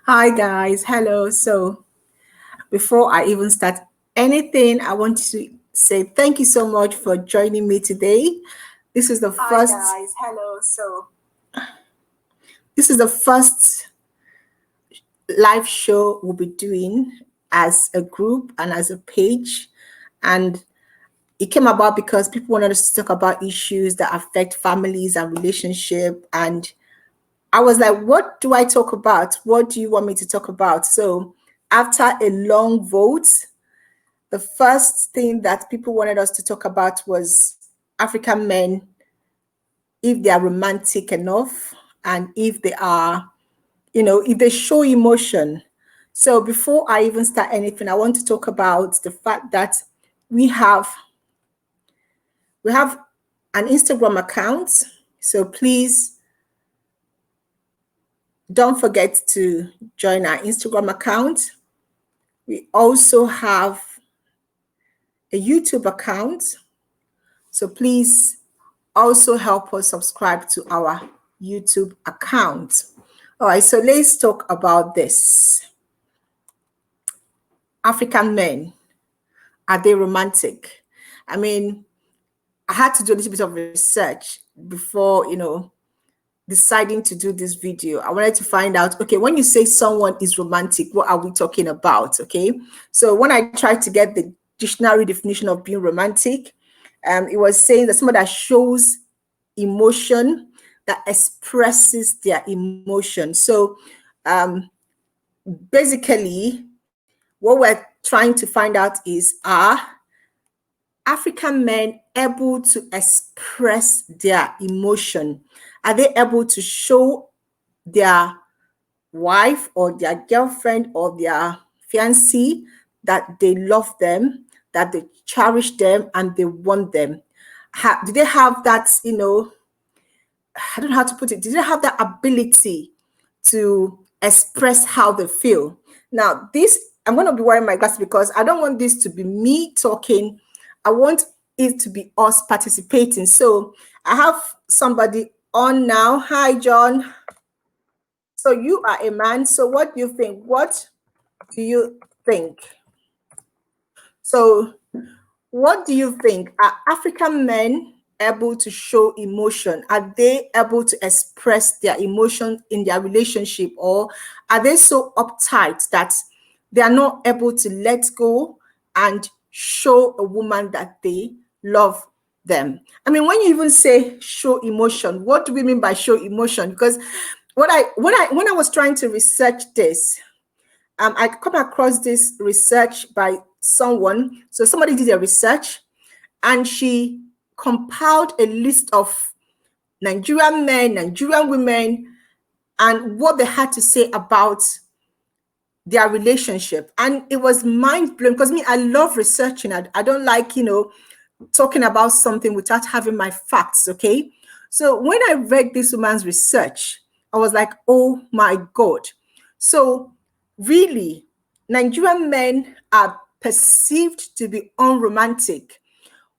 Hi guys, hello. So before I even start anything, I want to say thank you so much for joining me today. This is the Hi first guys, hello. this is the first live show we'll be doing as a group and as a page. And it came about because people wanted us to talk about issues that affect families and relationship. And I was like, what do I talk about? What do you want me to talk about? So after a long vote, the first thing that people wanted us to talk about was African men, if they are romantic enough and if they are, if they show emotion. So before I even start anything, I want to talk about the fact that we have we have an Instagram account. So please don't forget to join our Instagram account. We also have a YouTube account. So please also help us subscribe to our YouTube account. All right, so let's talk about this. African men, are they romantic? I mean, I had to do a little bit of research before, deciding to do this video. I wanted to find out, okay, when you say someone is romantic, what are we talking about? Okay, so when I tried to get the dictionary definition of being romantic, it was saying that someone that shows emotion, that expresses their emotion. So basically, what we're trying to find out is, are African men able to express their emotion? Are they able to show their wife or their girlfriend or their fiancé that they love them, that they cherish them, and they want them? Do they have that, I don't know how to put it, do they have that ability to express how they feel? Now, this, I'm going to be wearing my glasses because I don't want this to be me talking. I want it to be us participating. So I have somebody on now. Hi, John. So you are a man. So what do you think? What do you think? So what do you think? Are African men able to show emotion? Are they able to express their emotion in their relationship? Or are they so uptight that they are not able to let go and show a woman that they love them? I mean, when you even say show emotion, what do we mean by show emotion? Because when I was trying to research this, I come across this research by someone. So somebody did a research and she compiled a list of Nigerian men, Nigerian women, and what they had to say about their relationship. And it was mind blowing because me, I love researching. I don't like, talking about something without having my facts. Okay. So when I read this woman's research, I was like, oh my God. So really, Nigerian men are perceived to be unromantic,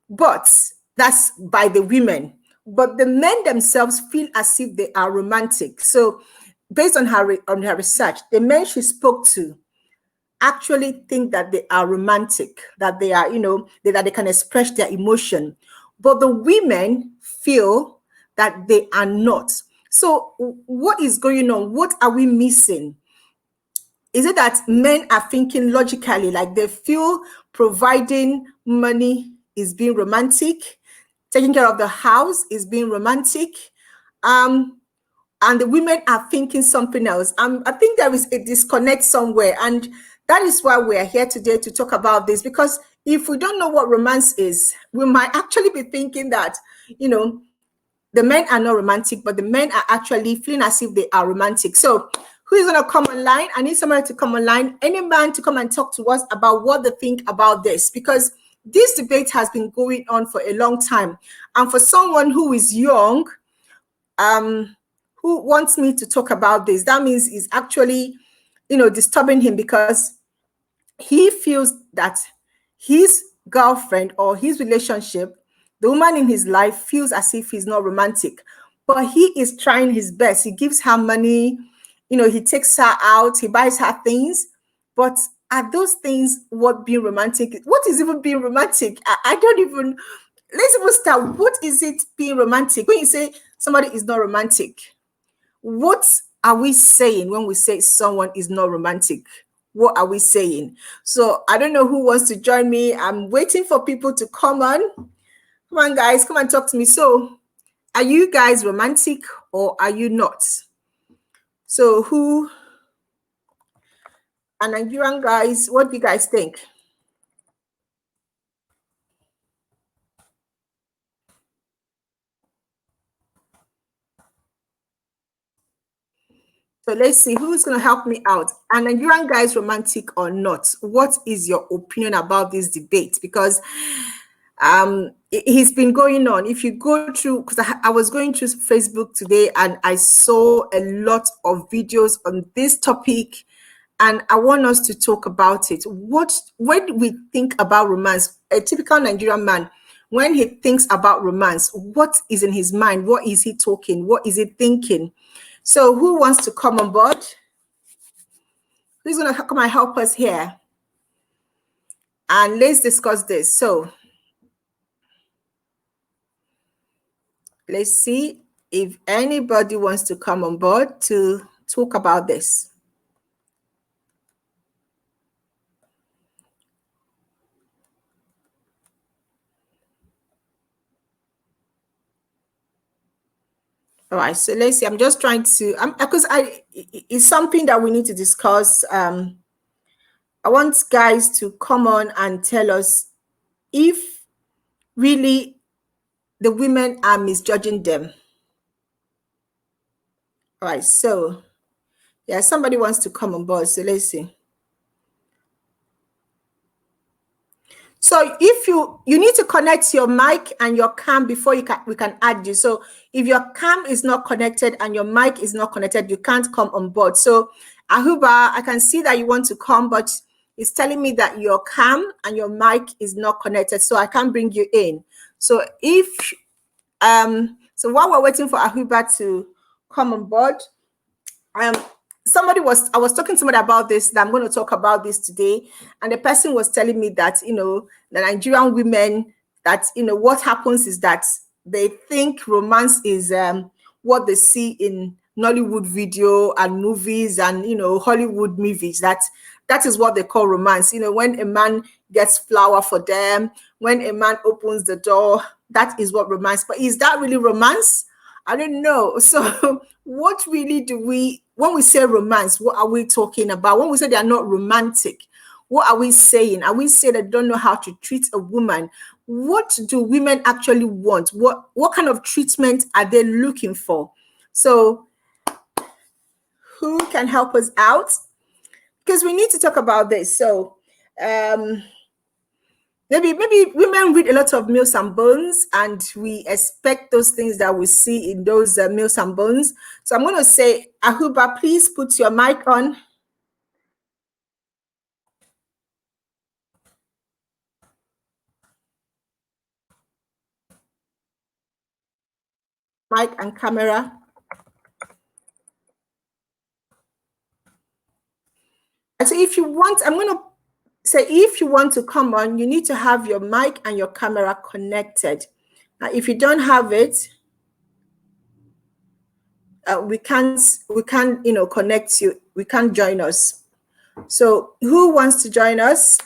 but that's by the women. But the men themselves feel as if they are romantic. So based on her research, the men she spoke to actually think that they are romantic, that they are, that they can express their emotion. But the women feel that they are not. So what is going on? What are we missing? Is it that men are thinking logically, like they feel providing money is being romantic, taking care of the house is being romantic, um, and the women are thinking something else? I think there is a disconnect somewhere, and that is why we are here today to talk about this. Because if we don't know what romance is, we might actually be thinking that, you know, the men are not romantic, but the men are actually feeling as if they are romantic. So who is going to come online? I need somebody to come online, any man to come and talk to us about what they think about this, because this debate has been going on for a long time. And for someone who is young, who wants me to talk about this, that means it's actually, disturbing him, because he feels that his girlfriend or his relationship, the woman in his life, feels as if he's not romantic, but he is trying his best. He gives her money, he takes her out, he buys her things. But are those things what being romantic? What is even being romantic? I don't even, let's even start. What is it being romantic? When you say somebody is not romantic, what are we saying when we say someone is not romantic? What are we saying? So I don't know who wants to join me. I'm waiting for people to come on. Come on, guys, come and talk to me. So are you guys romantic or are you not? So who are Nigerian guys? What do you guys think? So let's see who's going to help me out. Are Nigerian guys romantic or not? What is your opinion about this debate? Because it's been going on. If you go through, because I was going through Facebook today and I saw a lot of videos on this topic, and I want us to talk about it. When we think about romance, a typical Nigerian man, when he thinks about romance, what is in his mind? What is he talking? What is he thinking? So who wants to come on board? Who's going to come and help us here? And let's discuss this. So let's see if anybody wants to come on board to talk about this. All right, so let's see. I'm just trying to, because it's something that we need to discuss. I want guys to come on and tell us if really the women are misjudging them. All right, so yeah, somebody wants to come on board. So let's see. So if you need to connect your mic and your cam before we can add you. So if your cam is not connected and your mic is not connected, you can't come on board. So Ahuba, I can see that you want to come, but it's telling me that your cam and your mic is not connected, so I can't bring you in. So if so while we're waiting for Ahuba to come on board, I was talking to somebody about this, that I'm going to talk about this today, and the person was telling me that the Nigerian women, that what happens is that they think romance is what they see in Nollywood video and movies and Hollywood movies. That is what they call romance. When a man gets flower for them, when a man opens the door, that is what romance. But is that really romance? I don't know. So what really when we say romance, what are we talking about? When we say they are not romantic, what are we saying? Are we saying they don't know how to treat a woman? What do women actually want? What kind of treatment are they looking for? So who can help us out? Because we need to talk about this. So maybe women read a lot of Mills and Bones, and we expect those things that we see in those Mills and Bones. So I'm going to say, Ahuba, please put your mic on. Mic and camera. And so if you want, I'm going to say, if you want to come on, you need to have your mic and your camera connected. Now, if you don't have it, we can't connect you. We can't join us. So who wants to join us?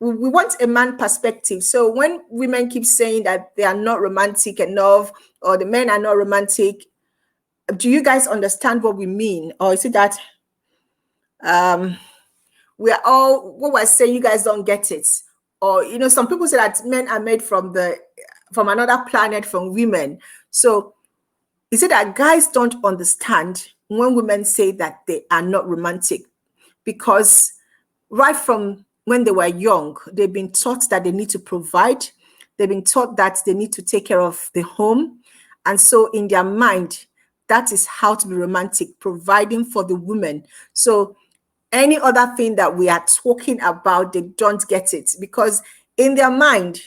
We want a man perspective. So when women keep saying that they are not romantic enough, or the men are not romantic, do you guys understand what we mean? Or is it that we are all, what we're saying, you guys don't get it? Or some people say that men are made from another planet, from women. So is it that guys don't understand when women say that they are not romantic? Because right from when they were young, they've been taught that they need to provide. They've been taught that they need to take care of the home. And so in their mind, that is how to be romantic, providing for the woman. So any other thing that we are talking about, they don't get it, because in their mind,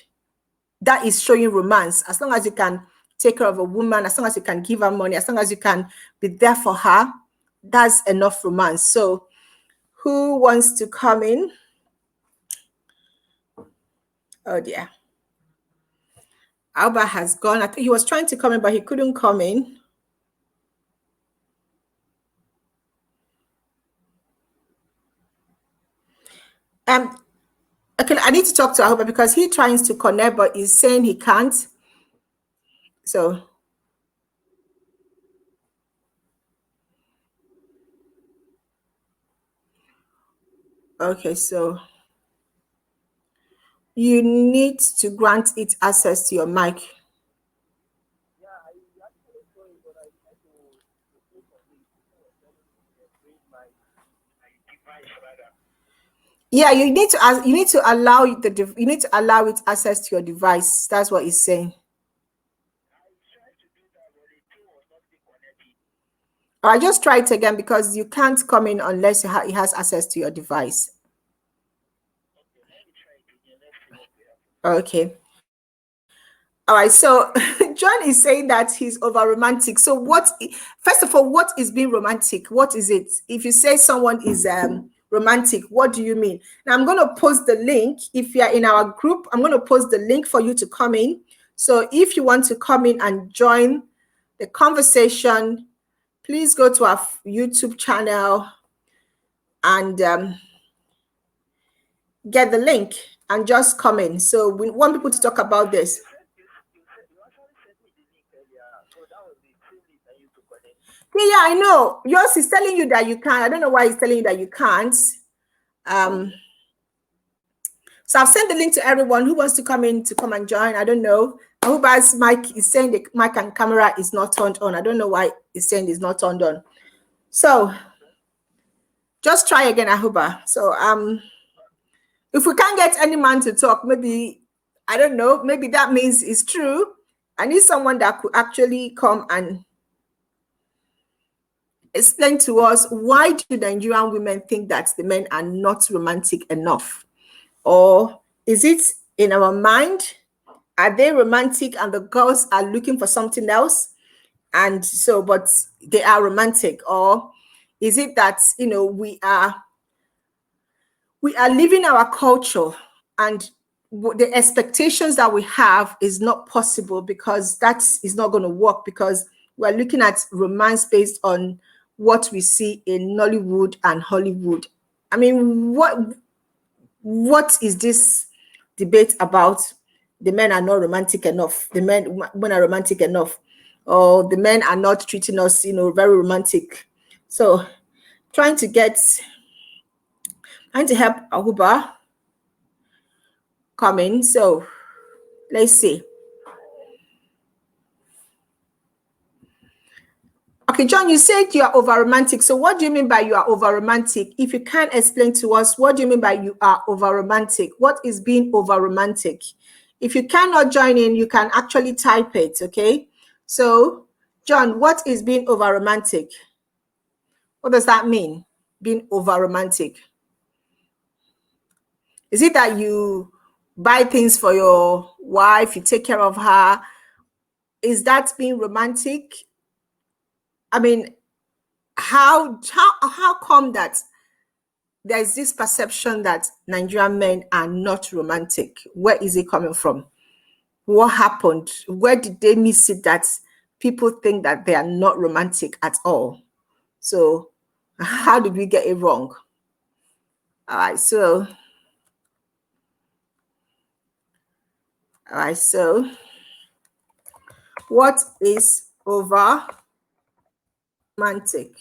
that is showing romance. As long as you can take care of a woman, as long as you can give her money, as long as you can be there for her, that's enough romance. So who wants to come in? Oh dear. Alba has gone. I think he was trying to come in, but he couldn't come in. Okay, I need to talk to Alba because he tries to connect, but he's saying he can't. So okay, so you need to grant it access to your mic. Yeah, you need to allow it access to your device. That's what he's saying. I just try it again because you can't come in unless it has access to your device. Okay. All right. So John is saying that he's over romantic. So first of all, what is being romantic? What is it? If you say someone is romantic, what do you mean? Now I'm going to post the link. If you're in our group, I'm going to post the link for you to come in. So if you want to come in and join the conversation, please go to our YouTube channel and get the link and just come in. So we want people to talk about this. Yeah, I know. Yours is telling you that you can't. I don't know why he's telling you that you can't. So I've sent the link to everyone who wants to come in to come and join. I don't know. Ahuba's mic is saying the mic and camera is not turned on. I don't know why it's saying it's not turned on. So just try again, Ahuba. So if we can't get any man to talk, maybe I don't know, maybe that means it's true. I need someone that could actually come and explain to us, why do Nigerian women think that the men are not romantic enough? Or is it in our mind? Are they romantic and the girls are looking for something else? And so, but they are romantic? Or is it that, we are living our culture and the expectations that we have is not possible because that is not going to work, because we're looking at romance based on what we see in Nollywood and Hollywood. I mean, what is this debate about? The men are not romantic enough. The men are romantic enough, or the men are not treating us, very romantic. So, trying to help Ahuba come in. So, let's see. Okay, John, you said you are over romantic. So what do you mean by you are over romantic? If you can't explain to us, what do you mean by you are over romantic? What is being over romantic? If you cannot join in, you can actually type it, okay? So, John, what is being over romantic? What does that mean, being over romantic? Is it that you buy things for your wife, you take care of her? Is that being romantic? I mean, how come that there's this perception that Nigerian men are not romantic? Where is it coming from? What happened? Where did they miss it that people think that they are not romantic at all? So how did we get it wrong? All right, so what is over romantic?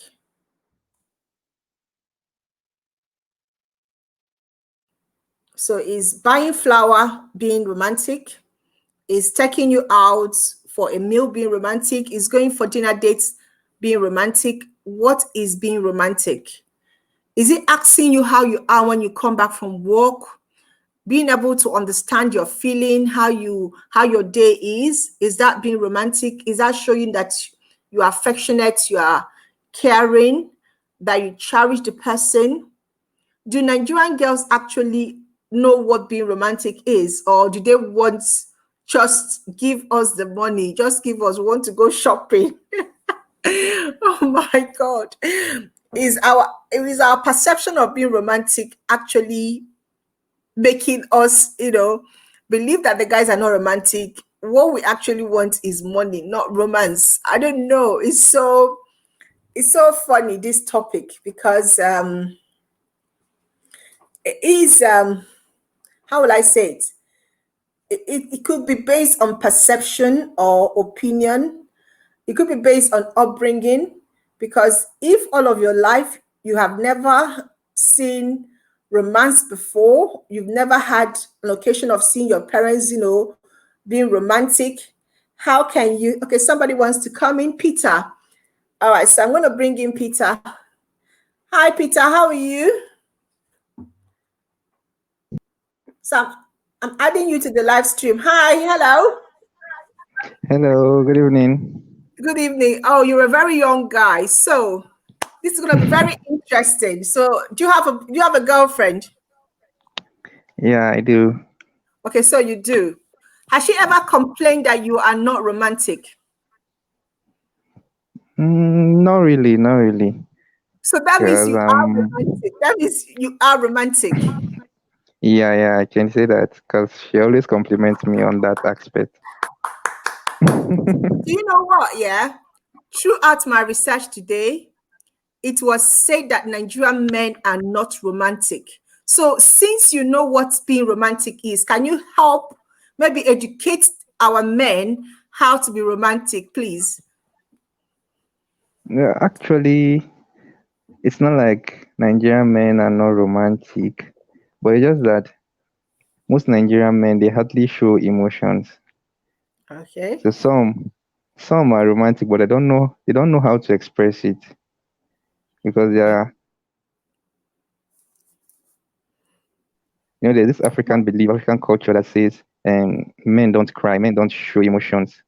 So is buying flower being romantic? Is taking you out for a meal being romantic? Is going for dinner dates being romantic? What is being romantic? Is it asking you how you are when you come back from work? Being able to understand your feeling, how your day is that being romantic? Is that showing that you are affectionate, you are caring, that you cherish the person? Do Nigerian girls actually know what being romantic is, or do they want just give us the money, just give us, want to go shopping? Oh my God. Is our perception of being romantic actually making us, believe that the guys are not romantic? What we actually want is money, not romance. I don't know. It's so funny, this topic, because it is, how will I say it? It could be based on perception or opinion. It could be based on upbringing, because if all of your life you have never seen romance before, you've never had an occasion of seeing your parents, being romantic, how can you? Okay, somebody wants to come in, Peter. All right, so I'm going to bring in Peter. Hi, Peter, how are you? So I'm adding you to the live stream. Hi, hello. Hello, good evening. Good evening. Oh, you're a very young guy. So this is going to be very interesting. So do you have a girlfriend? Yeah, I do. Okay, so you do. Has she ever complained that you are not romantic? Not really, not really. So that means Cause you are romantic. That means you are romantic. yeah, I can say that. Cause she always compliments me on that aspect. Do you know what? Yeah. Throughout my research today, it was said that Nigerian men are not romantic. So, since you know what being romantic is, can you help maybe educate our men how to be romantic, please? Yeah, actually, it's not like Nigerian men are not romantic, but it's just that most Nigerian men they hardly show emotions. Okay. So some are romantic, but they don't know how to express it because they Okay. are there's this African belief, African culture that says men don't cry, men don't show emotions.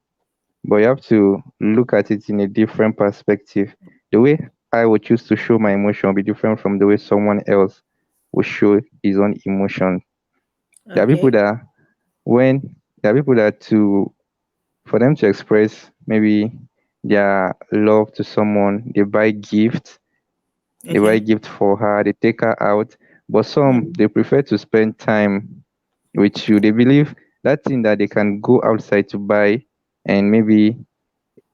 But you have to look at it in a different perspective. The way I would choose to show my emotion will be different from the way someone else will show his own emotion. There are people Okay. that when there are people that to for them to express maybe their love to someone, they buy Okay. gift for her, they take her out. But some Mm. they prefer to spend time with you. They believe that thing that they can go outside to buy and maybe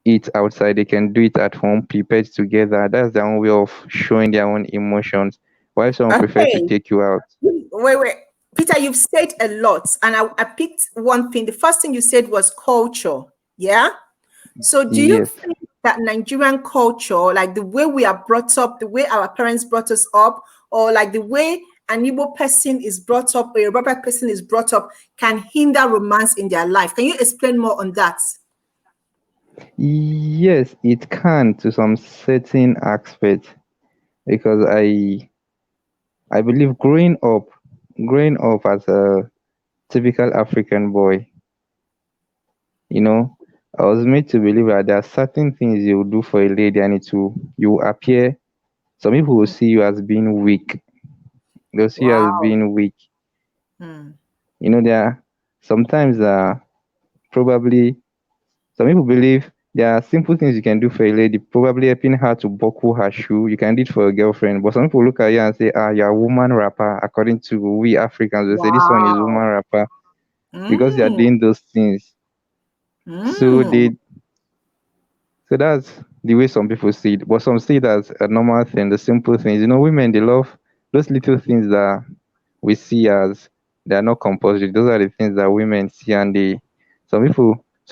eat outside, they can do it at home, prepared together. That's their own way of showing their own emotions. Why some prefer to Okay. take you out? Wait. Peter, you've said a lot, and I picked one thing. The first thing you said was culture. Yeah. So, do you Yes. think that Nigerian culture, like the way we are brought up, the way our parents brought us up, or like the way an Igbo person is brought up, or a Yoruba person is brought up, can hinder romance in their life? Can you explain more on that? Yes, it can to some certain aspect because I believe growing up as a typical African boy, you know, I was made to believe that there are certain things you will do for a lady and you will appear. Some people will see you as being weak. They'll see you as Wow. being weak. Hmm. There are sometimes probably some people believe there are simple things you can do for a lady, probably helping her to buckle her shoe. You can do it for a girlfriend. But some people look at you and say, you're a woman rapper. According to we Africans, they say this one is woman Wow. rapper because they are Mm. doing those things. So Mm. they so that's the way some people see it. But some see it as a normal thing, the simple things. Women they love those little things that we see as they are not compulsory. Those are the things that women see and some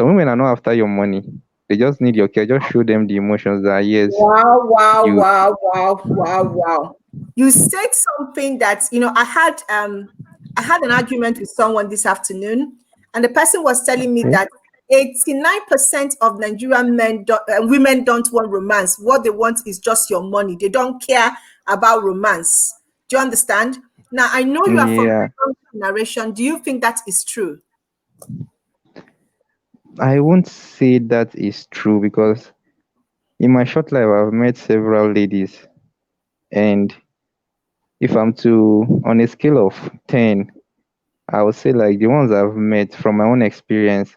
women are not after your money. They just need your care. Just show them the emotions that yes, Wow, wow, you wow, wow, wow, wow. You said something that, I had an argument with someone this afternoon, and the person was telling me okay. that 89% of Nigerian women don't want romance. What they want is just your money. They don't care about romance. Do you understand? Now, I know you are from Yeah. a young generation. Do you think that is true? I won't say that is true because in my short life I've met several ladies and if I'm to on a scale of 10, I would say like the ones I've met from my own experience,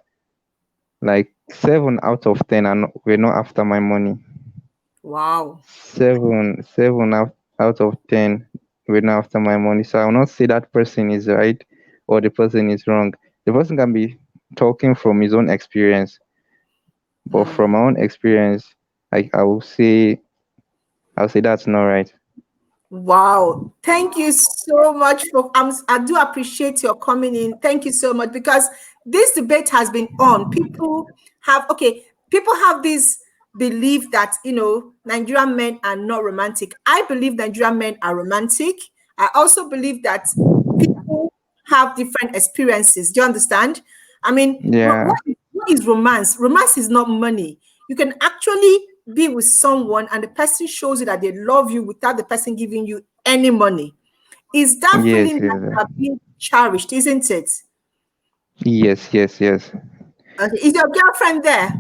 like 7 out of 10 were not after my money. Wow. Out of 10 went after my money. So I will not say that person is right or the person is wrong. The person can be talking from his own experience, but from Hmm. my own experience, I'll say that's not right. Wow. Thank you so much for I do appreciate your coming in. Thank you so much because this debate has been on. People have this belief that, Nigerian men are not romantic. I believe Nigerian men are romantic. I also believe that people have different experiences. Do you understand? I mean, Yeah. what is romance? Romance is not money. You can actually be with someone and the person shows you that they love you without the person giving you any money. Is that Yes, feeling that yes. you are being cherished, isn't it? Yes, yes, yes. Okay. Is your girlfriend there?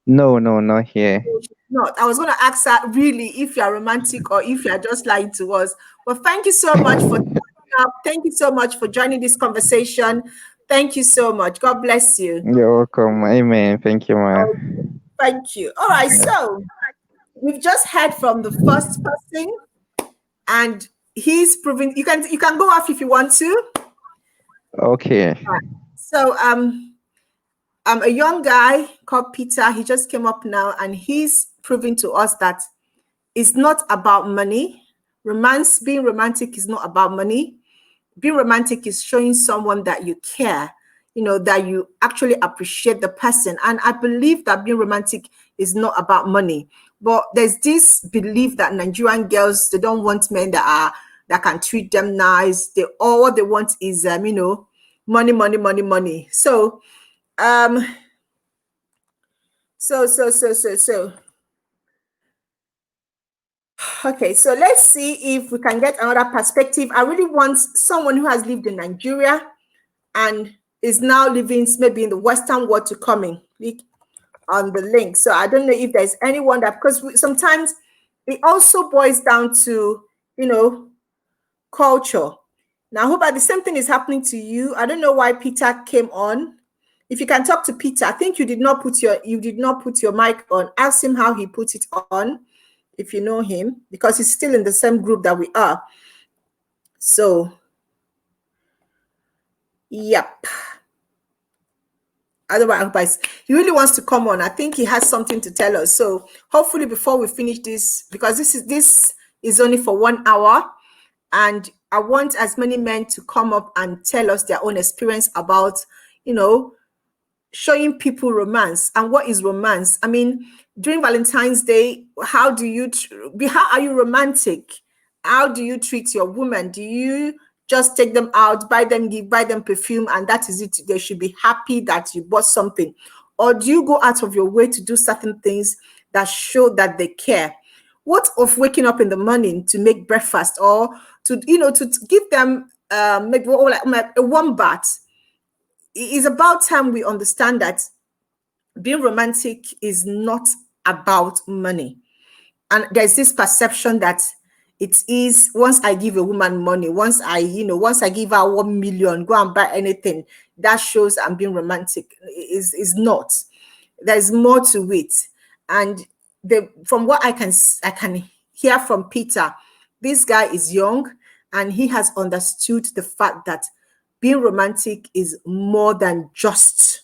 No, no, not here. Not. I was going to ask her really if you are romantic or if you are just lying to us. But thank you so much for coming up. Thank you so much for joining this conversation. Thank you so much. God bless you. You're welcome. Amen. Thank you, Oh, man. thank you. All right. So we've just heard from the first person, and he's proving you can go off if you want to. Okay. All right. So a young guy called Peter. He just came up now, and he's proving to us that it's not about money. Romance, being romantic is not about money. Being romantic is showing someone that you care, that you actually appreciate the person. And I believe that being romantic is not about money. But there's this belief that Nigerian girls, they don't want men that can treat them nice. They all what they want is money, money, money, money. Um so okay, so let's see if we can get another perspective. I really want someone who has lived in Nigeria and is now living maybe in the Western world to come in. Click on the link. So I don't know if there's anyone that, because sometimes it also boils down to, you know, culture. Now, I hope that the same thing is happening to you. I don't know why Peter came on. If you can talk to Peter, I think you did not put your mic on. Ask him how he put it on, if you know him, because he's still in the same group that we are. So, yep. Otherwise, he really wants to come on. I think he has something to tell us. So hopefully before we finish this, because this is only for 1 hour, and I want as many men to come up and tell us their own experience about, you know, showing people romance. And what is romance? I mean, during Valentine's Day, how are you romantic? How do you treat your woman? Do you just take them out, buy them perfume, and that is it? They should be happy that you bought something. Or do you go out of your way to do certain things that show that they care? What of waking up in the morning to make breakfast, or to give them maybe like a warm bath? It is about time we understand that being romantic is not about money. And there's this perception that it is, once I give a woman money, once I give her 1 million, go and buy anything, that shows I'm being romantic. Is not. There's more to it. And from what I can hear from Peter, this guy is young and he has understood the fact that being romantic is more than just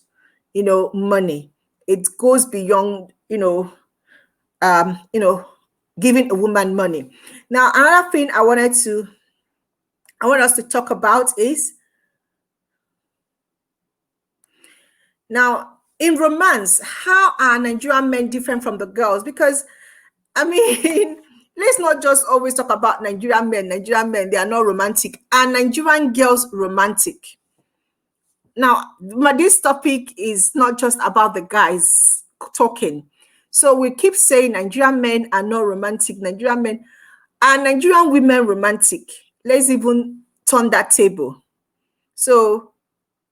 money. It goes beyond um you know giving a woman money. Now, another thing I want us to talk about is, now, in romance, how are Nigerian men different from the girls? Because I mean, let's not just always talk about Nigerian men, they are not romantic, and Nigerian girls romantic. Now, but this topic is not just about the guys talking. So we keep saying Nigerian men are not romantic. Nigerian men are Nigerian women romantic. Let's even turn that table. So,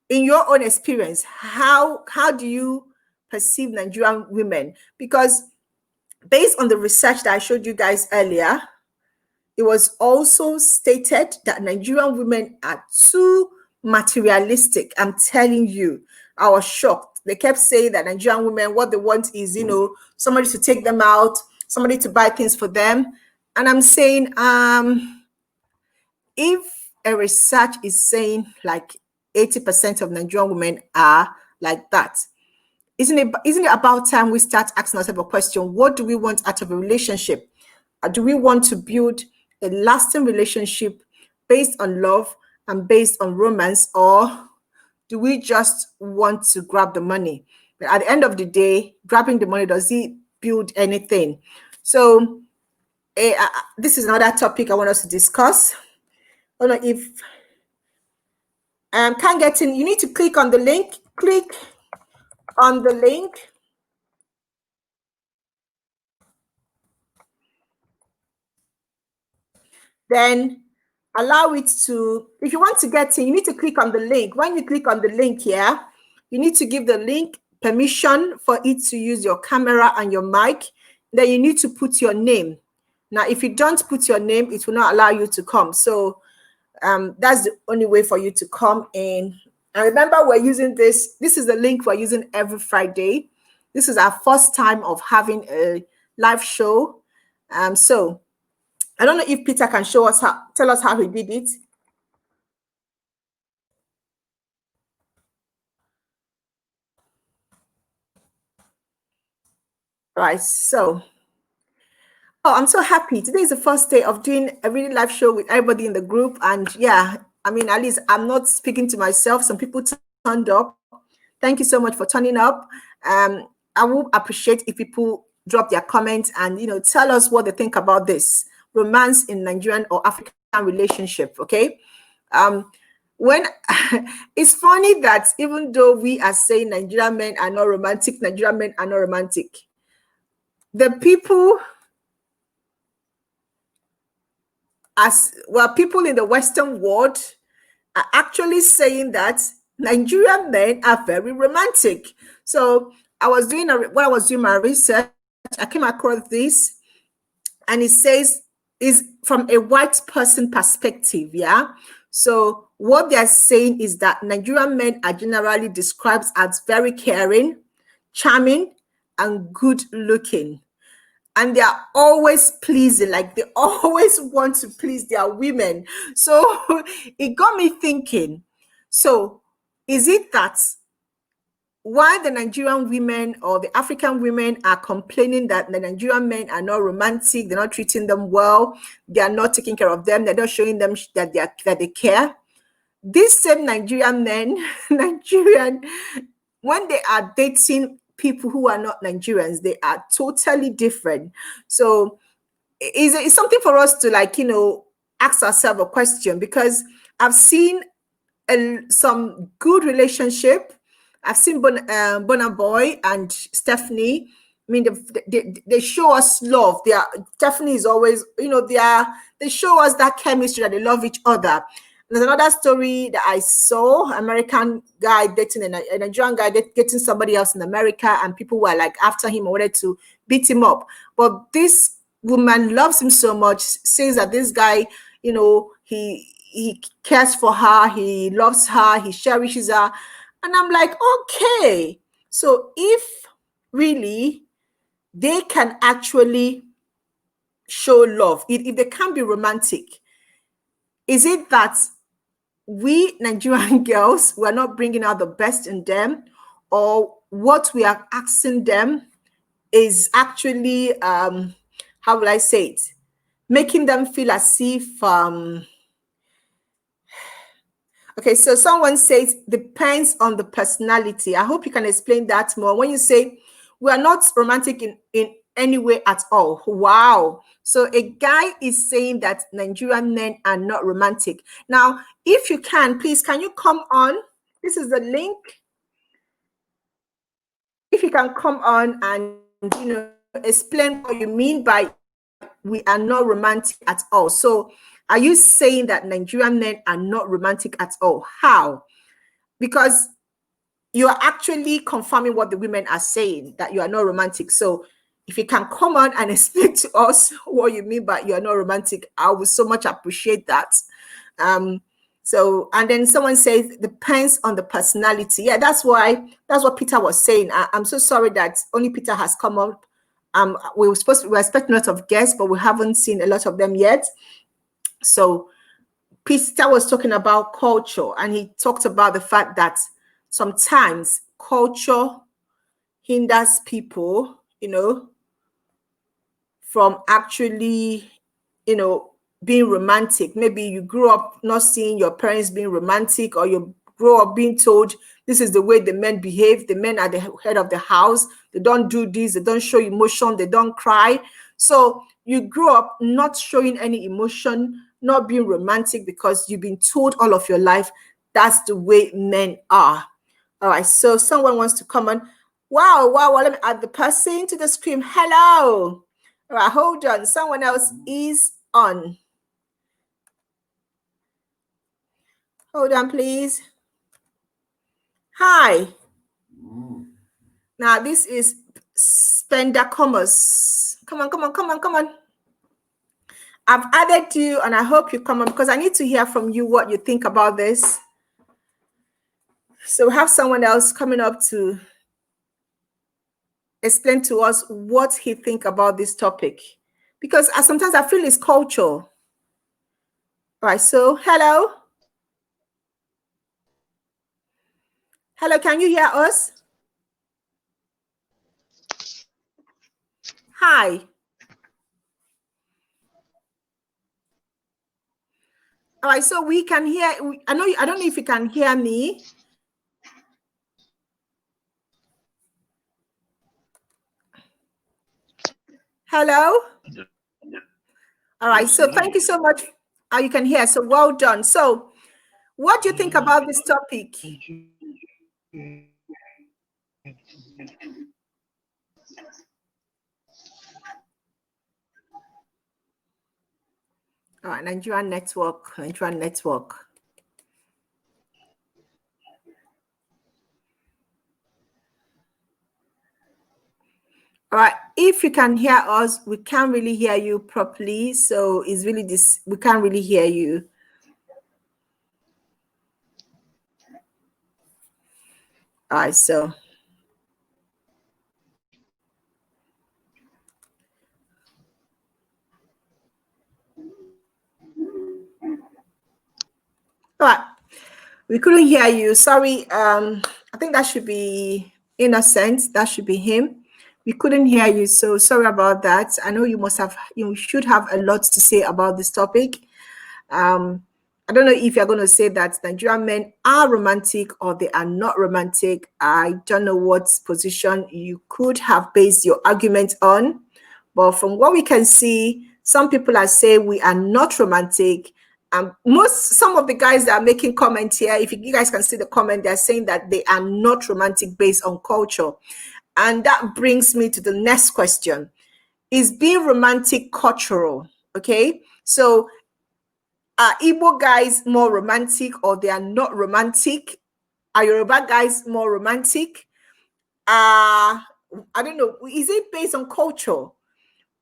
in your own experience, how do you perceive Nigerian women? Because based on the research that I showed you guys earlier, it was also stated that Nigerian women are too materialistic. I'm telling you. I was shocked. They kept saying that Nigerian women, what they want is, somebody to take them out, somebody to buy things for them. And I'm saying, if a research is saying like 80% of Nigerian women are like that, isn't it about time we start asking ourselves a question? What do we want out of a relationship? Do we want to build a lasting relationship based on love and based on romance, or do we just want to grab the money? But at the end of the day, grabbing the money, does it build anything? So this is another topic I want us to discuss. I don't know if can't get in. You need to click on the link. Click on the link. Then allow it to, if you want to get in, you need to click on the link. When you click on the link here, you need to give the link permission for it to use your camera and your mic. Then you need to put your name. Now, if you don't put your name, it will not allow you to come. So that's the only way for you to come in. And remember, we're using this. This is the link we're using every Friday. This is our first time of having a live show. So I don't know if Peter can tell us how he did it. Right. So, I'm so happy. Today is the first day of doing a really live show with everybody in the group. And yeah, I mean, at least I'm not speaking to myself. Some people turned up. Thank you so much for turning up. I will appreciate if people drop their comments and, tell us what they think about this romance in Nigerian or African relationship. Okay. When it's funny that even though we are saying Nigerian men are not romantic, the people people in the Western world are actually saying that Nigerian men are very romantic. So when I was doing my research, I came across this, and it says is from a white person perspective. Yeah. So what they're saying is that Nigerian men are generally described as very caring, charming, and good looking. And they are always pleasing, like they always want to please their women. So it got me thinking, so is it that why the Nigerian women or the African women are complaining that the Nigerian men are not romantic, they're not treating them well, they are not taking care of them, they're not showing them that they care? These same Nigerian men, when they are dating people who are not Nigerians, they are totally different. So it's something for us to ask ourselves a question, because I've seen some good relationship. I've seen Bona Boy and Stephanie. I mean, they show us love. Stephanie is always, they show us that chemistry, that they love each other. There's another story that I saw: American guy dating a Nigerian guy dating somebody else in America, and people were like after him, wanted to beat him up. But this woman loves him so much, says that this guy, he cares for her, he loves her, he cherishes her. And I'm like, okay, so if really they can actually show love, if they can be romantic, is it that we Nigerian girls were not bringing out the best in them, or what we are asking them is actually how will I say it, making them feel as if okay, so someone says depends on the personality. I hope you can explain that more. When you say we are not romantic in any way at all. Wow. So a guy is saying that Nigerian men are not romantic. Now, if you can, please, can you come on? This is the link. If you can come on and, explain what you mean by we are not romantic at all. So are you saying that Nigerian men are not romantic at all? How? Because you are actually confirming what the women are saying, that you are not romantic. So if you can come on and explain to us what you mean by you are not romantic, I would so much appreciate that. So, and then someone says depends on the personality. Yeah, that's what Peter was saying. I'm so sorry that only Peter has come up. We were expecting a lot of guests, but we haven't seen a lot of them yet. So Peter was talking about culture, and he talked about the fact that sometimes culture hinders people, from actually, being romantic. Maybe you grew up not seeing your parents being romantic, or you grow up being told this is the way the men behave. The men are the head of the house. They don't do this. They don't show emotion. They don't cry. So you grew up not showing any emotion, not being romantic, because you've been told all of your life that's the way men are. All right. So someone wants to come on. Wow. Let me add the person to the screen. Hello. All right, hold on. Someone else is on. Hold on, please. Hi. Now, this is Spender Commerce. Come on. I've added you, and I hope you come on, because I need to hear from you what you think about this. So we have someone else coming up to explain to us what he think about this topic, because sometimes I feel it's culture. All right, so hello, can you hear us? Hi. All right, so we can hear. I don't know if you can hear me. Hello. All right, so thank you so much. You can hear, so well done. So what do you think about this topic? All right, Nigerian network. All right, if you can hear us, we can't really hear you properly. So it's really this, we can't really hear you. All right, so. All right, we couldn't hear you. Sorry. I think that should be Innocent. That should be him. We couldn't hear you, so sorry about that. I know you should have a lot to say about this topic. I don't know if you're going to say that Nigerian men are romantic or they are not romantic. I don't know what position you could have based your argument on, but from what we can see, some people are saying we are not romantic. Some of the guys that are making comments here, if you guys can see the comment, they're saying that they are not romantic based on culture. And that brings me to the next question. Is being romantic cultural? Okay, so are Igbo guys more romantic or they are not romantic? Are Yoruba guys more romantic? I don't know. Is it based on culture?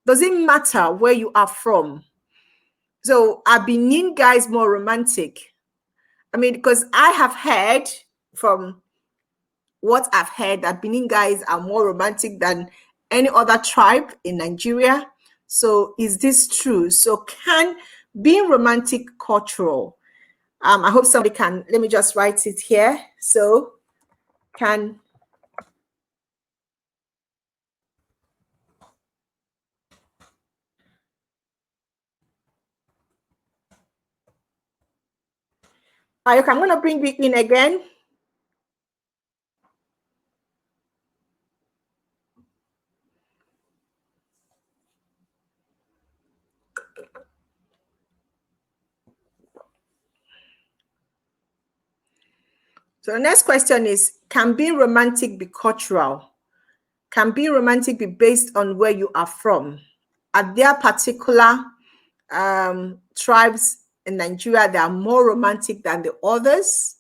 Does it matter where you are from? So are Benin guys more romantic? I mean, because I have heard from what I've heard that Benin guys are more romantic than any other tribe in Nigeria. So is this true? So can being romantic cultural? I hope somebody can, let me just write it here. So can Ayok, I'm going to bring you in again. So the next question is, can being romantic be cultural? Can being romantic be based on where you are from? Are there particular tribes in Nigeria that are more romantic than the others?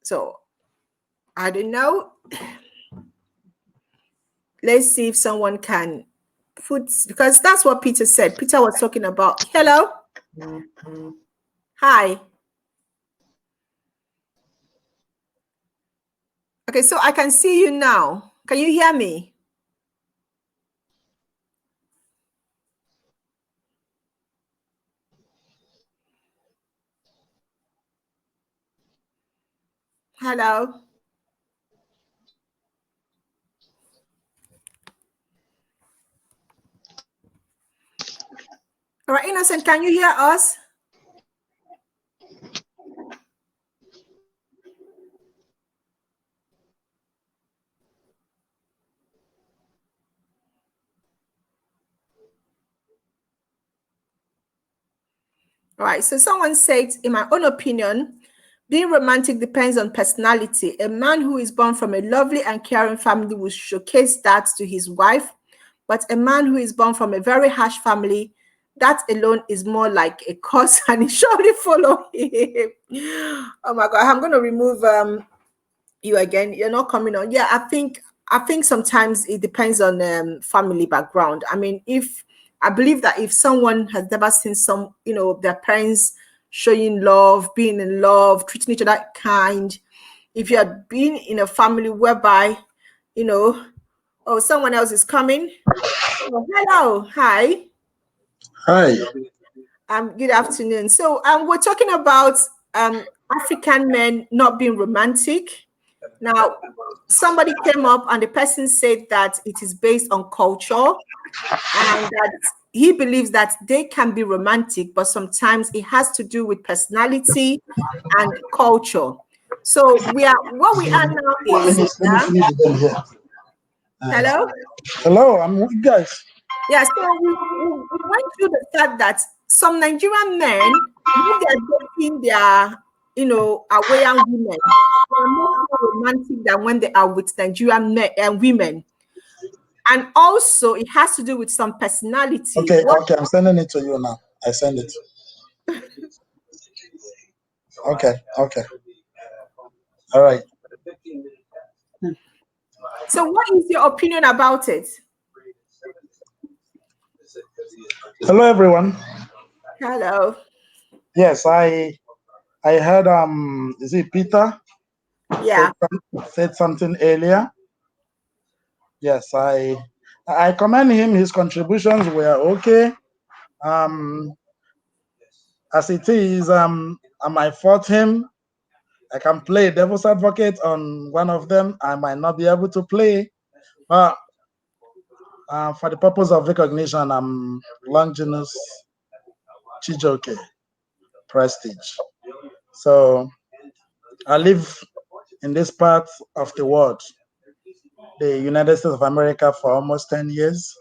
So I don't know. Let's see if someone can put, because that's what Peter said. Peter was talking about. Hello. Hi. Okay, so I can see you now. Can you hear me? Hello. All right, Innocent, can you hear us? All right, so someone said, in my own opinion, being romantic depends on personality. A man who is born from a lovely and caring family will showcase that to his wife, but a man who is born from a very harsh family, that alone is more like a curse and it surely follow him. Oh my God, I'm going to remove you again. You're not coming on. Yeah, I think sometimes it depends on family background. I mean, if I believe that if someone has never seen their parents showing love, being in love, treating each other kind, if you had been in a family whereby, you know, oh, someone else is coming. Oh, hello, hi. Hi. Good afternoon. So we're talking about African men not being romantic. Now, somebody came up and the person said that it is based on culture and that he believes that they can be romantic, but sometimes it has to do with personality and culture. So what we are now is Let me finish the game here. hello? Hello, I'm with you guys. Yeah, so we went through the fact that some Nigerian men, when they are dating their, Hawaiian women, they are much more romantic than when they are with Nigerian men and women. And also, it has to do with some personality. Okay, What? okay, I'm sending it to you now. I send it. Okay, okay. All right. So, what is your opinion about it? Hello everyone. Hello. Yes, I heard is it Peter Yeah. said something earlier. Yes, I commend him. His contributions were okay. Um as it is, I might fault him. I can play devil's advocate on one of them. I might not be able to play, but for the purpose of recognition, I'm Longinus Chijoke Prestige. So I live in this part of the world, the United States of America, for almost 10 years,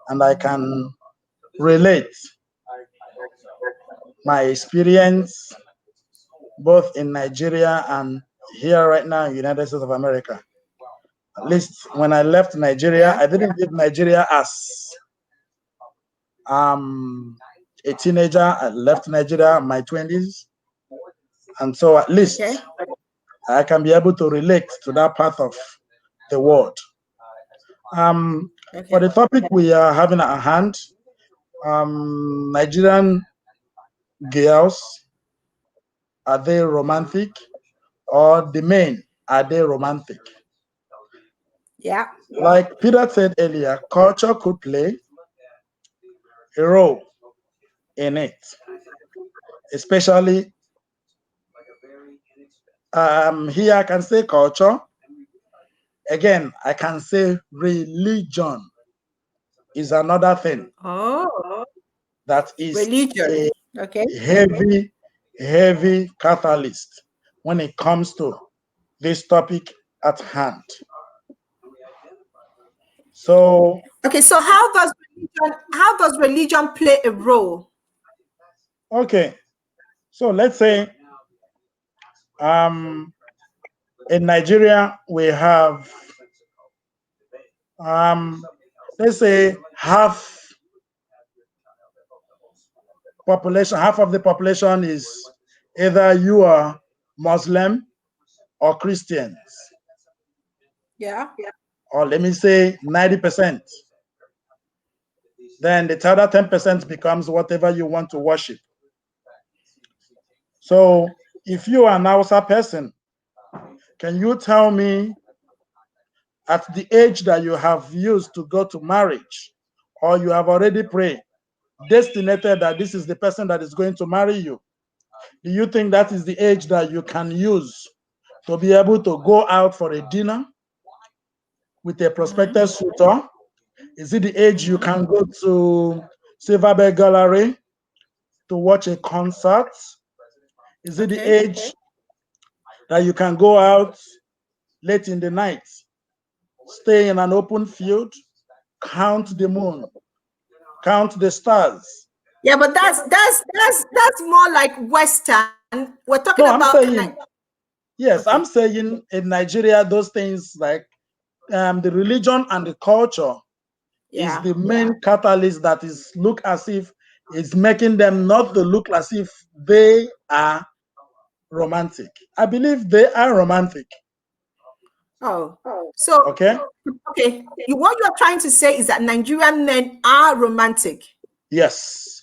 and I can relate my experience both in Nigeria and here right now in United States of America. At least when I left Nigeria, Yeah. I didn't leave Nigeria as a teenager. I left Nigeria in my 20s. And so at least Okay. I can be able to relate to that part of the world. For Okay. the topic we are having at hand, Nigerian girls, are they romantic? Or the men, are they romantic? Yeah. Like Peter said earlier, culture could play a role in it, especially here I can say culture. Again, I can say religion is another thing Oh, that is religion. a Okay. heavy catalyst when it comes to this topic at hand. So, Okay. So how does religion play a role? okay, so let's say um, in Nigeria we have let's say half of the population is either you are Muslim or Christians, Yeah. or let me say 90%. Then the other 10% becomes whatever you want to worship. So if you are an Hausa person, Can you tell me at the age that you have used to go to marriage, or you have already prayed, destinated that this is the person that is going to marry you? Do you think that is the age that you can use to be able to go out for a dinner with a prospective suitor? Is it the age you can go to Silverbird Gallery to watch a concert? Is it the Okay. age that you can go out late in the night, stay in an open field, count the moon, count the stars? Yeah, but that's more like Western. We're talking No, about I'm saying, yes, okay. I'm saying in Nigeria, those things like the religion and the culture is Yeah. the main catalyst that is look as if it's making them not to look as if they are romantic. I believe they are romantic. Oh. So Okay. okay. What you're trying to say is that Nigerian men are romantic. Yes.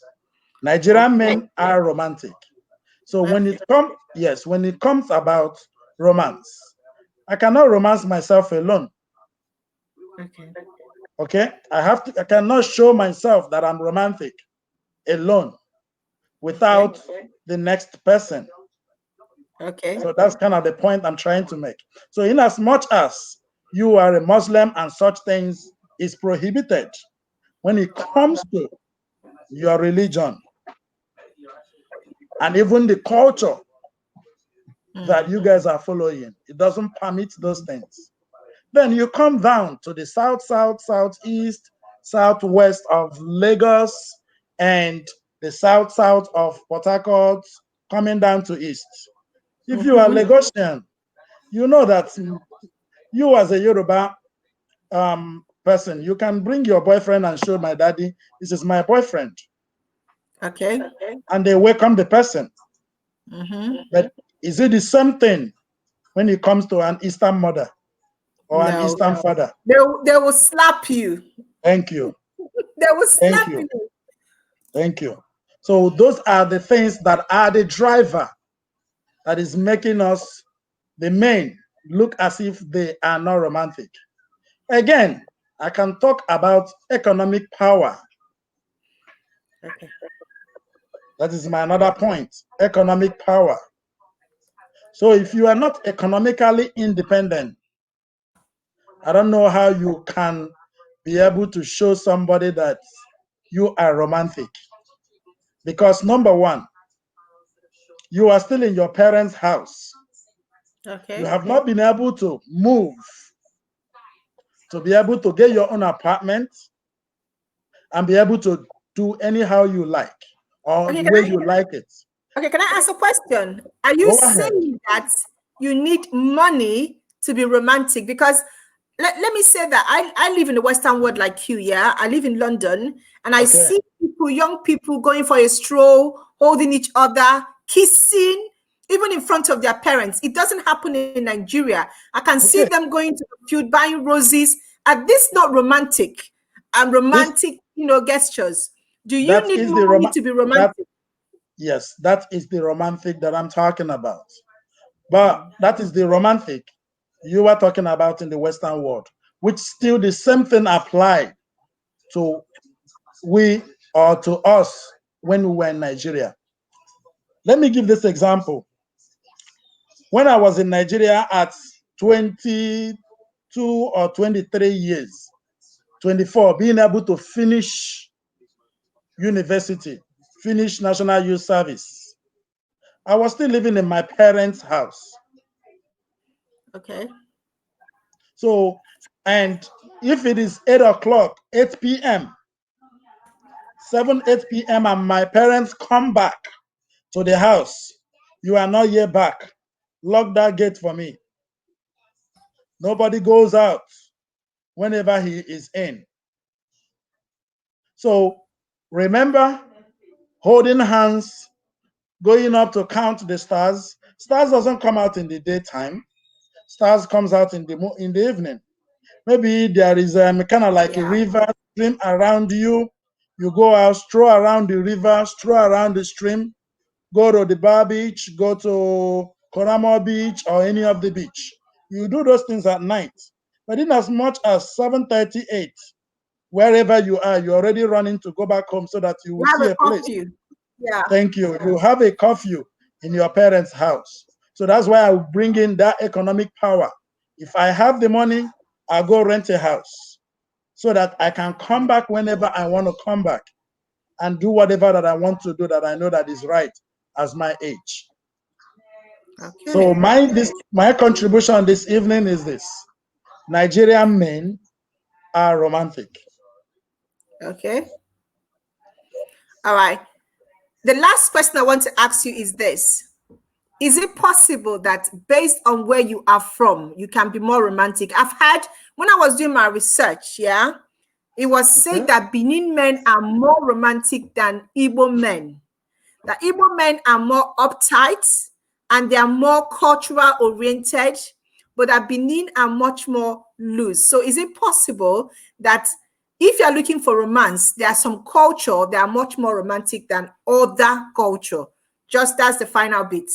Nigerian Okay. men are romantic. So when Okay. it comes, yes, when it comes about romance, I cannot romance myself alone. Okay. Okay. I cannot show myself that I'm romantic alone Okay. without the next person. Okay. So that's kind of the point I'm trying to make. So in as much as you are a Muslim and such things is prohibited, when it comes to your religion and even the culture that you guys are following, it doesn't permit those things. Then you come down to the south, south, southeast, southwest of Lagos and the south, south of Port Harcourt, coming down to east. If you are Lagosian, you know that you as a Yoruba person, you can bring your boyfriend and show my daddy, this is my boyfriend. Okay. And they welcome the person. Mm-hmm. But is it the same thing when it comes to an Eastern mother or an No. Eastern father? They will slap you. Thank you. They will Thank slap you. you. Thank you. So those are the things that are the driver that is making us, the men, look as if they are not romantic. Again, I can talk about economic power. Okay. That is my another point. Economic power. So if you are not economically independent, I don't know how you can be able to show somebody that you are romantic. Because number one, you are still in your parents' house. You Okay. have not been able to move to be able to get your own apartment and be able to do anyhow you like or Okay. the Can way I you like it. okay, can I ask a question? Are you Go ahead. saying that you need money to be romantic? Because let me say that I live in the Western world like you, yeah. I live in London and I Okay. see people, young people going for a stroll, holding each other, kissing, even in front of their parents. It doesn't happen in Nigeria. I can see Okay. them going to the field buying roses. Are this not romantic and This romantic, gestures? Do you that need is the money to be that romantic? yes, that is the romantic that I'm talking about. But that is the romantic you are talking about in the Western world, which still the same thing applied to we or to us when we were in Nigeria. Let me give this example. When I was in Nigeria at 22 or 23 years, 24, being able to finish university, finish National Youth Service, I was still living in my parents' house. Okay. So, and if it is 8 o'clock, 8 p.m., 7, 8 p.m., and my parents come back to the house, you are not yet back. Lock that gate for me. Nobody goes out whenever he is in. So remember holding hands, going up to count the stars. Stars doesn't come out in the daytime. Stars comes out in the evening. Maybe there is kind of like a Yeah. river stream around you. You go out, stroll around the river, stroll around the stream, go to the bar beach, go to Koramo Beach or any of the beach. You do those things at night. But in as much as 7:38, wherever you are, you're already running to go back home so that you will have see a a place. curfew. Yeah. Thank you. You have a curfew in your parents' house. So that's why I will bring in that economic power. If I have the money, I'll go rent a house so that I can come back whenever I want to come back and do whatever that I want to do that I know that is right as my age. Okay. So my contribution this evening is this: Nigerian men are romantic. Okay. All right. The last question I want to ask you is this. Is it possible that based on where you are from, you can be more romantic? I've heard when I was doing my research, it was said that Benin men are more romantic than Igbo men. The Igbo men are more uptight and they are more cultural oriented, but the Benin are much more loose. So is it possible that if you're looking for romance, there are some culture that are much more romantic than other culture? Just that's the final bit.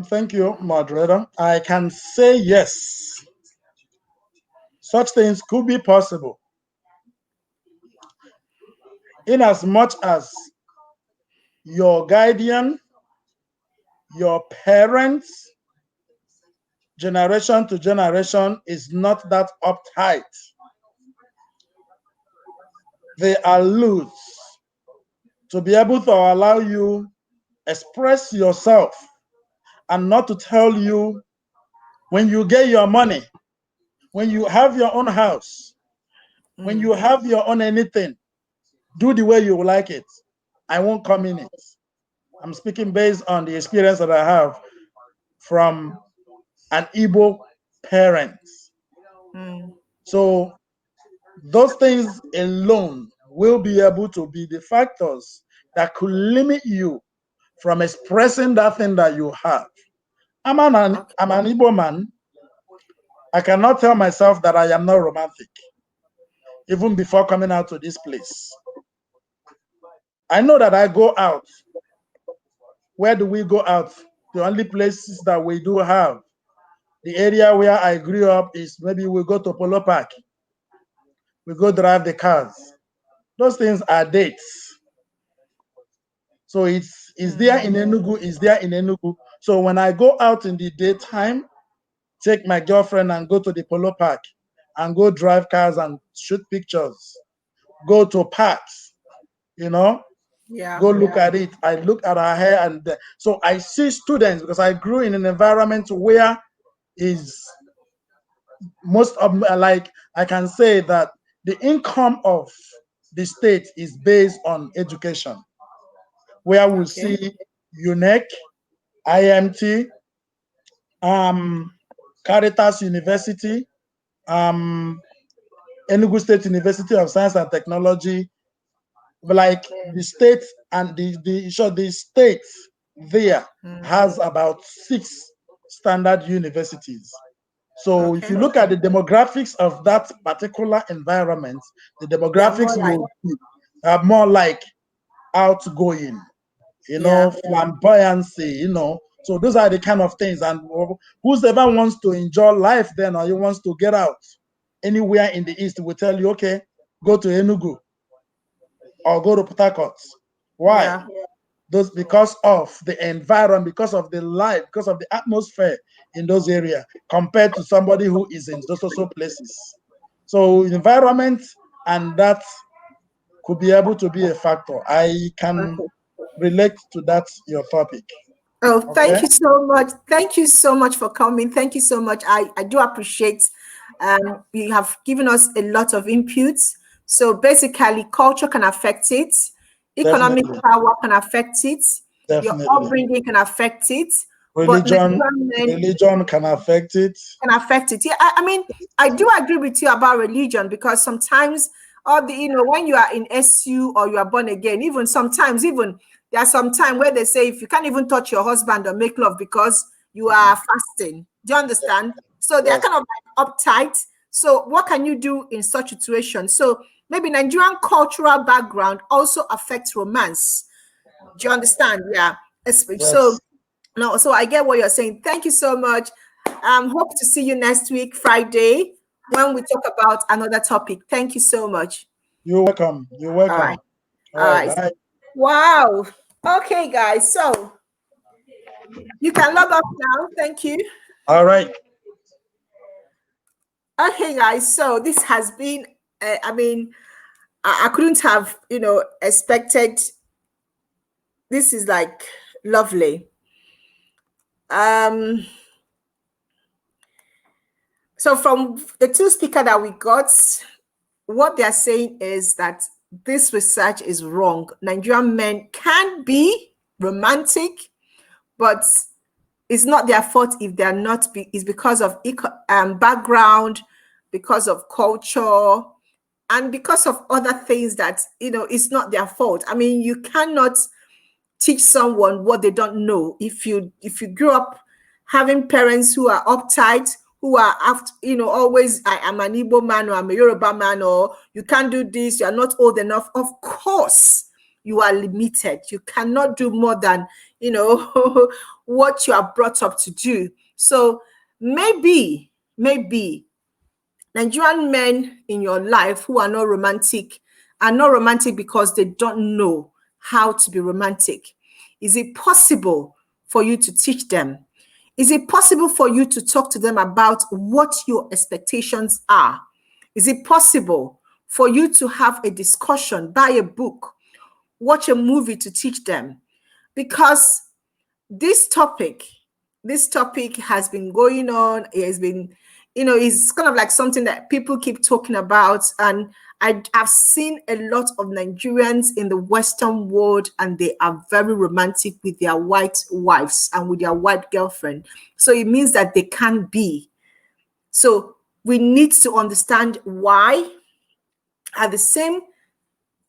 Thank you, moderator. I can say yes. Such things could be possible. In as much as your guardian, your parents, generation to generation is not that uptight. They are loose to be able to allow you express yourself and not to tell you when you get your money, when you have your own house, when you have your own anything, do the way you like it. I won't come in it. I'm speaking based on the experience that I have from an Igbo parent. So those things alone will be able to be the factors that could limit you from expressing that thing that you have. I'm an Igbo man. I cannot tell myself that I am not romantic, even before coming out to this place. I know that I go out. Where do we go out? The only places that we do have, the area where I grew up is maybe we go to Polo Park. We go drive the cars. Those things are dates. So it's there in Enugu, it's there in Enugu. So when I go out in the daytime, take my girlfriend and go to the Polo Park and go drive cars and shoot pictures, go to parks, go look at it. I look at her hair and so I see students because I grew in an environment where is most of like I can say that the income of the state is based on education, where we see UNEC, IMT, Caritas University, Enugu State University of Science and Technology, like the state and the state there has about 6 standard universities. So if you look at the demographics of that particular environment, the demographics will be more like outgoing, flamboyancy, So those are the kind of things. And whoever wants to enjoy life then or he wants to get out anywhere in the East will tell you, okay, go to Enugu or go to Port Harcourt. Why? Those because of the environment, because of the life, because of the atmosphere in those areas compared to somebody who is in those also places. So environment and that could be able to be a factor. I can relate to that your topic. Oh, thank you so much. Thank you so much for coming. Thank you so much. I do appreciate you have given us a lot of inputs. So basically, culture can affect it, economic power can affect it, your upbringing can affect it, religion can affect it. Can affect it. Yeah, I mean, I do agree with you about religion because sometimes, when you are in SU or you are born again, even sometimes, there's some time where they say if you can't even touch your husband or make love because you are fasting. Do you understand? So they're kind of like uptight. So what can you do in such situations? So maybe Nigerian cultural background also affects romance. Do you understand? Yeah. So No, so I get what you're saying. Thank you so much. Hope to see you next week, Friday, when we talk about another topic. Thank you so much. You're welcome. You're All right. welcome. All All right. right. Bye. Wow. Okay, guys. So you can log off now. Thank you. All right. Okay, guys. So this has been, I mean, I couldn't have, expected. This is like lovely. Um, so from the two speakers that we got, what they're saying is that this research is wrong. Nigerian men can be romantic, but it's not their fault if they're not. It's because of background, because of culture, and because of other things that it's not their fault. I mean, you cannot teach someone what they don't know. If you grew up having parents who are uptight, who are after, always, I am an Igbo man, or I'm a Yoruba man, or you can't do this, you are not old enough, of course you are limited. You cannot do more than what you are brought up to do. So maybe Nigerian men in your life who are not romantic because they don't know how to be romantic. Is it possible for you to teach them? Is it possible for you to talk to them about what your expectations are? Is it possible for you to have a discussion, buy a book, watch a movie to teach them? Because this topic has been going on. It has been, it's kind of like something that people keep talking about. And I've seen a lot of Nigerians in the Western world, and they are very romantic with their white wives and with their white girlfriend. So it means that they can be. So we need to understand why are the same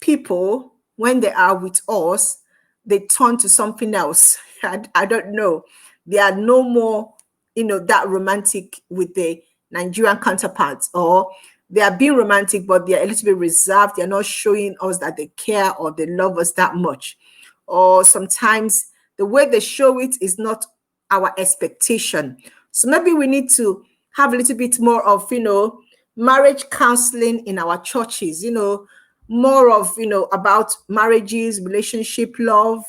people, when they are with us, they turn to something else. I don't know. They are no more, that romantic with the Nigerian counterparts, or they are being romantic, but they are a little bit reserved. They're not showing us that they care or they love us that much. Or sometimes the way they show it is not our expectation. So maybe we need to have a little bit more of, marriage counseling in our churches, more of, about marriages, relationship, love,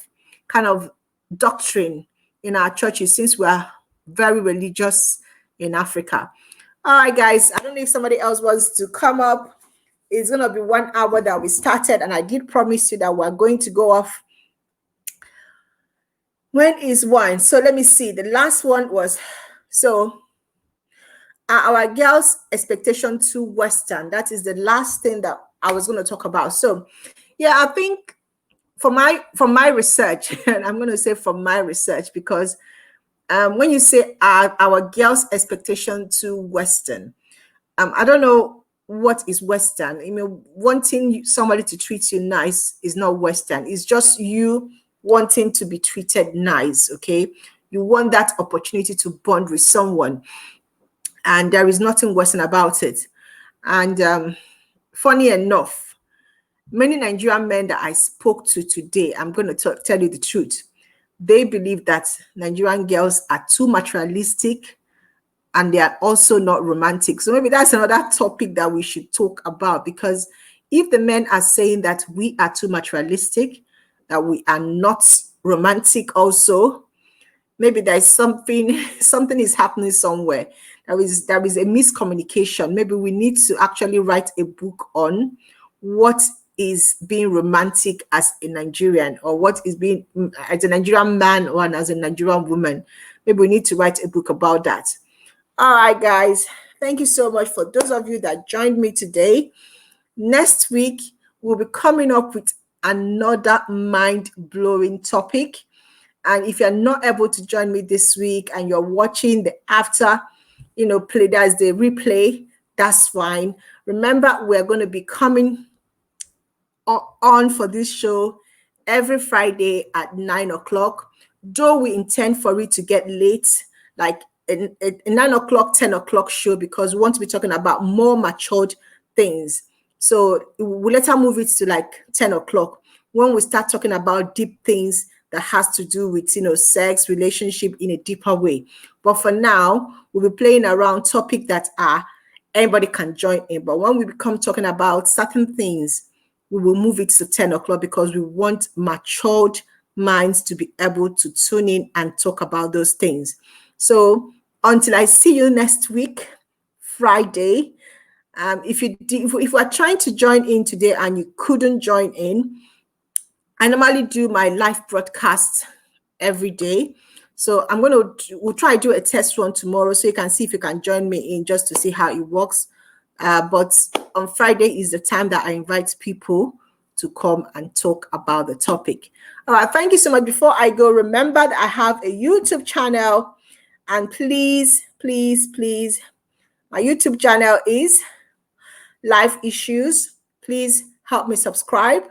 kind of doctrine in our churches, since we are very religious in Africa. All right, guys, I don't know if somebody else wants to come up. It's going to be 1 hour that we started, and I did promise you that we're going to go off. When is one? So let me see. The last one was, so our girls' expectation to Western. That is the last thing that I was going to talk about. So yeah, I think from my research, and I'm going to say from my research, because when you say our girls' expectation to Western, I don't know what is Western. I mean, wanting somebody to treat you nice is not Western. It's just you wanting to be treated nice, okay? You want that opportunity to bond with someone, and there is nothing Western about it. And funny enough, many Nigerian men that I spoke to today, I'm going to tell you the truth, they believe that Nigerian girls are too materialistic, and they are also not romantic. So maybe that's another topic that we should talk about, because if the men are saying that we are too materialistic, that we are not romantic also, maybe there's something is happening somewhere. There is a miscommunication. Maybe we need to actually write a book on what is being romantic as a Nigerian, or what is being as a Nigerian man or as a Nigerian woman. Maybe we need to write a book about that. All right, guys. Thank you so much for those of you that joined me today. Next week, we'll be coming up with another mind-blowing topic. And if you're not able to join me this week and you're watching the after, play, that's the replay, that's fine. Remember, we're going to be coming on for this show every Friday at 9 o'clock. Though we intend for it to get late, like a 9 o'clock, 10 o'clock show, because we want to be talking about more matured things. So we'll later move it to like 10 o'clock when we start talking about deep things that has to do with, sex, relationship in a deeper way. But for now, we'll be playing around topics that are anybody can join in. But when we become talking about certain things, we will move it to 10 o'clock because we want matured minds to be able to tune in and talk about those things. So until I see you next week, Friday, if you are trying to join in today and you couldn't join in, I normally do my live broadcast every day. So we'll try to do a test run tomorrow so you can see if you can join me in just to see how it works. But on Friday is the time that I invite people to come and talk about the topic. All right, thank you so much. Before I go, remember that I have a YouTube channel, and please, please, please, my YouTube channel is Life Issues. Please help me subscribe,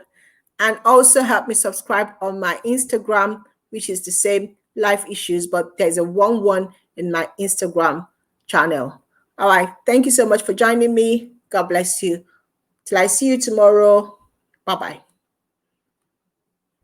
and also help me subscribe on my Instagram, which is the same, Life Issues, but there's a 1 in my Instagram channel. All right, thank you so much for joining me. God bless you. Till I see you tomorrow. Bye-bye.